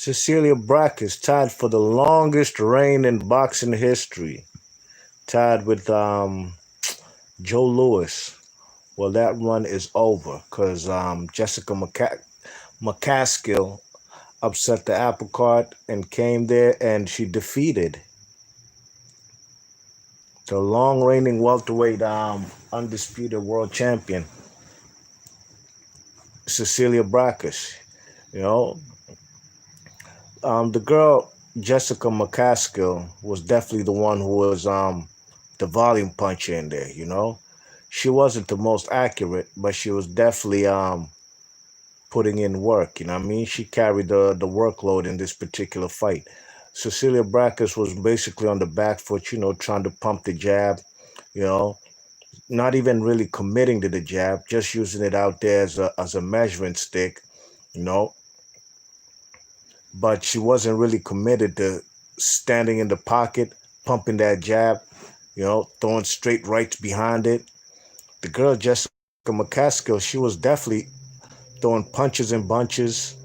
Cecilia Braekhus tied for the longest reign in boxing history, tied with Joe Louis. Well, that run is over because Jessica McCaskill upset the apple cart and came there and she defeated the long reigning welterweight undisputed world champion, Cecilia Braekhus. You know, the girl Jessica McCaskill was definitely the one who was the volume puncher in there. She wasn't the most accurate, but she was definitely putting in work. You know what I mean? She carried the workload in this particular fight. Cecilia Braekhus was basically on the back foot, trying to pump the jab, you know, not even really committing to the jab, just using it out there as a measuring stick, you know. But she wasn't really committed to standing in the pocket, pumping that jab, throwing straight rights behind it. The girl Jessica McCaskill, she was definitely throwing punches and bunches,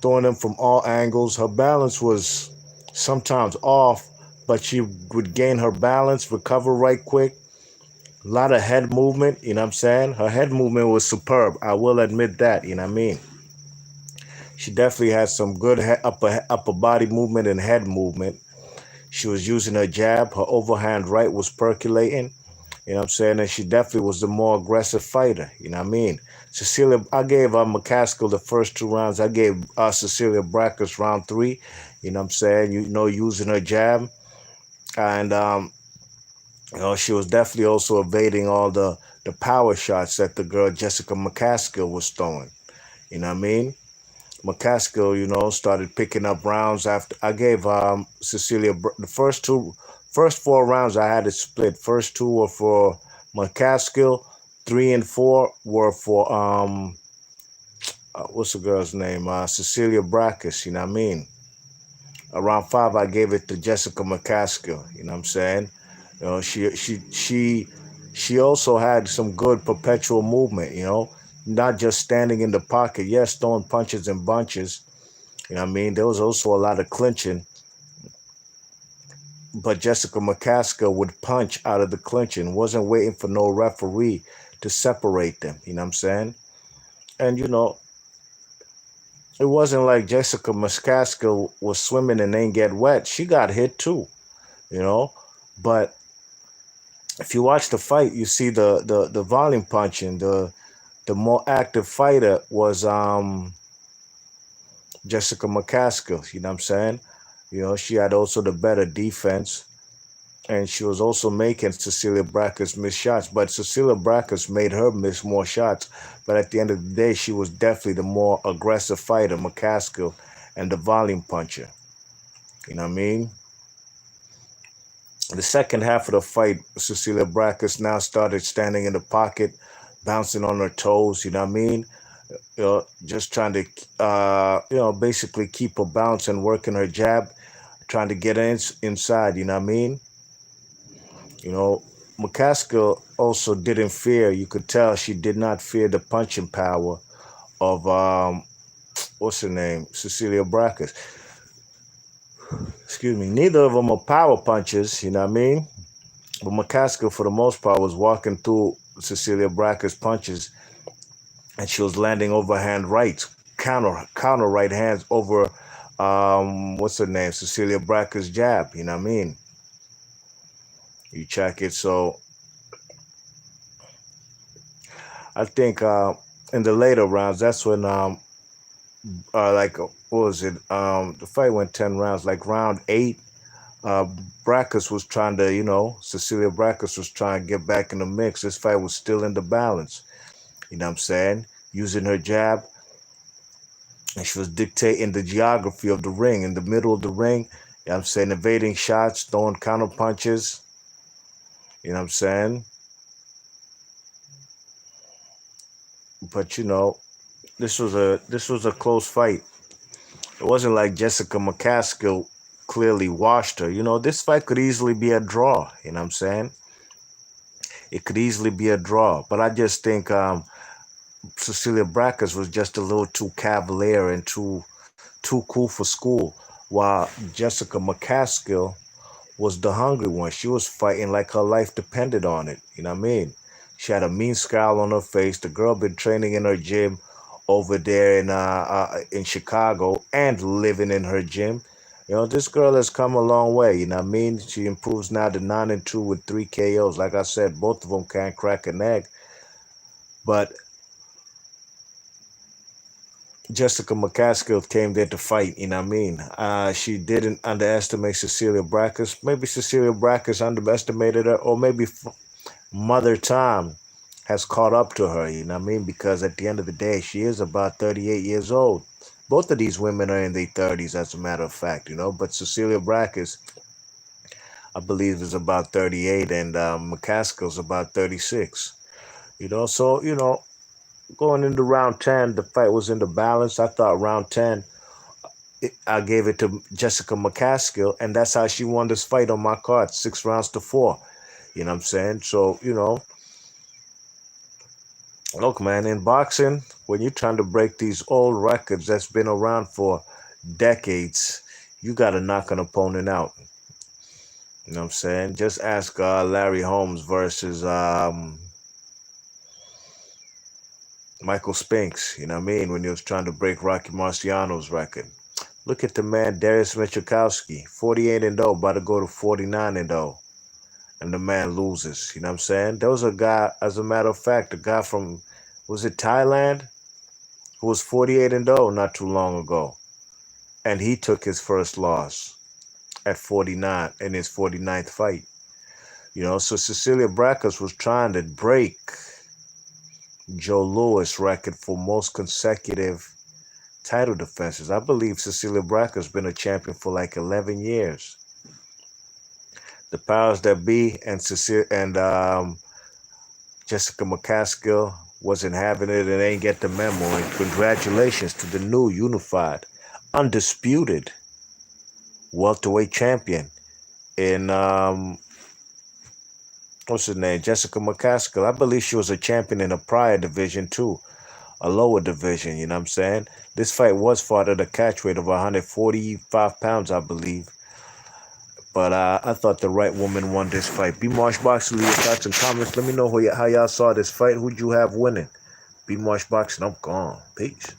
throwing them from all angles. Her balance was sometimes off, but she would gain her balance, recover right quick. A lot of head movement, you know what I'm saying? Her head movement was superb. I will admit that, you know what I mean? She definitely had some good upper body movement and head movement. She was using her jab. Her overhand right was percolating. You know what I'm saying? And she definitely was the more aggressive fighter. You know what I mean? Cecilia, I gave McCaskill the first 2 rounds. I gave Cecilia Braekhus round 3. You know what I'm saying? Using her jab. And, she was definitely also evading all the power shots that the girl Jessica McCaskill was throwing. You know what I mean? McCaskill, started picking up rounds after I gave Cecilia the first 4 rounds I had it split. First 2 were for McCaskill, 3 and 4 were for what's the girl's name? Cecilia Braekhus, you know what I mean? Around 5 I gave it to Jessica McCaskill, you know what I'm saying? She also had some good perpetual movement, not just standing in the pocket, yes, throwing punches and bunches. You know what I mean? There was also a lot of clinching, but Jessica McCaskill would punch out of the clinching, wasn't waiting for no referee to separate them. You know what I'm saying? And, it wasn't like Jessica McCaskill was swimming and ain't get wet. She got hit too, you know? But if you watch the fight, you see the volume punching. The more active fighter was Jessica McCaskill, you know what I'm saying? She had also the better defense, and she was also making Cecilia Braekhus miss shots. But Cecilia Braekhus made her miss more shots. But at the end of the day, she was definitely the more aggressive fighter, McCaskill, and the volume puncher. You know what I mean? The second half of the fight, Cecilia Braekhus now started standing in the pocket, bouncing on her toes. You know what I mean? Just trying to, basically keep her bounce and working her jab, trying to get inside. You know what I mean? You know, McCaskill also didn't fear. You could tell she did not fear the punching power of what's her name, Cecilia Braekhus. Excuse me. Neither of them are power punchers. You know what I mean? But McCaskill, for the most part, was walking through Cecilia Braekhus punches, and she was landing overhand rights, counter right hands over what's her name, Cecilia Braekhus' jab. You know what I mean? You check it. So I think in the later rounds, that's when like what was it? The fight went 10 rounds. Like round 8, uh, Braekhus was trying to, Cecilia Braekhus was trying to get back in the mix. This fight was still in the balance. You know what I'm saying? Using her jab, and she was dictating the geography of the ring, in the middle of the ring. You know what I'm saying? Evading shots, throwing counter punches. You know what I'm saying? But this was a close fight. It wasn't like Jessica McCaskill clearly washed her. This fight could easily be a draw. You know what I'm saying? It could easily be a draw. But I just think Cecilia Braekhus was just a little too cavalier and too too cool for school, while Jessica McCaskill was the hungry one. She was fighting like her life depended on it. You know what I mean? She had a mean scowl on her face. The girl been training in her gym over there in Chicago and living in her gym. You know, this girl has come a long way. You know what I mean? She improves now to 9-2 with 3 KOs. Like I said, both of them can't crack an egg. But Jessica McCaskill came there to fight, you know what I mean? She didn't underestimate Cecilia Braekhus. Maybe Cecilia Braekhus underestimated her, or maybe Mother Time has caught up to her, you know what I mean? Because at the end of the day, she is about 38 years old. Both of these women are in their 30s, as a matter of fact, you know? But Cecilia Braekhus, I believe, is about 38, and McCaskill's about 36, you know? So, you know, going into round 10, the fight was in the balance. I thought round 10, I gave it to Jessica McCaskill, and that's how she won this fight on my card, 6 rounds to 4. You know what I'm saying? So, you know, look, man, in boxing, when you're trying to break these old records that's been around for decades, you got to knock an opponent out. You know what I'm saying? Just ask Larry Holmes versus Michael Spinks, you know what I mean, when he was trying to break Rocky Marciano's record. Look at the man, Darius Michikowski, 48-0, about to go to 49-0. And the man loses, you know what I'm saying? There was a guy, as a matter of fact, a guy from, was it Thailand, who was 48-0 not too long ago. And he took his first loss at 49 in his 49th fight. You know, so Cecilia Braekhus was trying to break Joe Louis' record for most consecutive title defenses. I believe Cecilia Braekhus has been a champion for like 11 years. The powers that be and Jessica McCaskill wasn't having it and ain't get the memo. And congratulations to the new unified, undisputed welterweight champion in what's his name? Jessica McCaskill. I believe she was a champion in a prior division too, a lower division, you know what I'm saying? This fight was fought at a catch weight of 145 pounds, I believe. But I thought the right woman won this fight. B Marsh Boxing, leave your thoughts and comments. Let me know how y'all saw this fight. Who'd you have winning? B Marsh Boxing, I'm gone. Peace.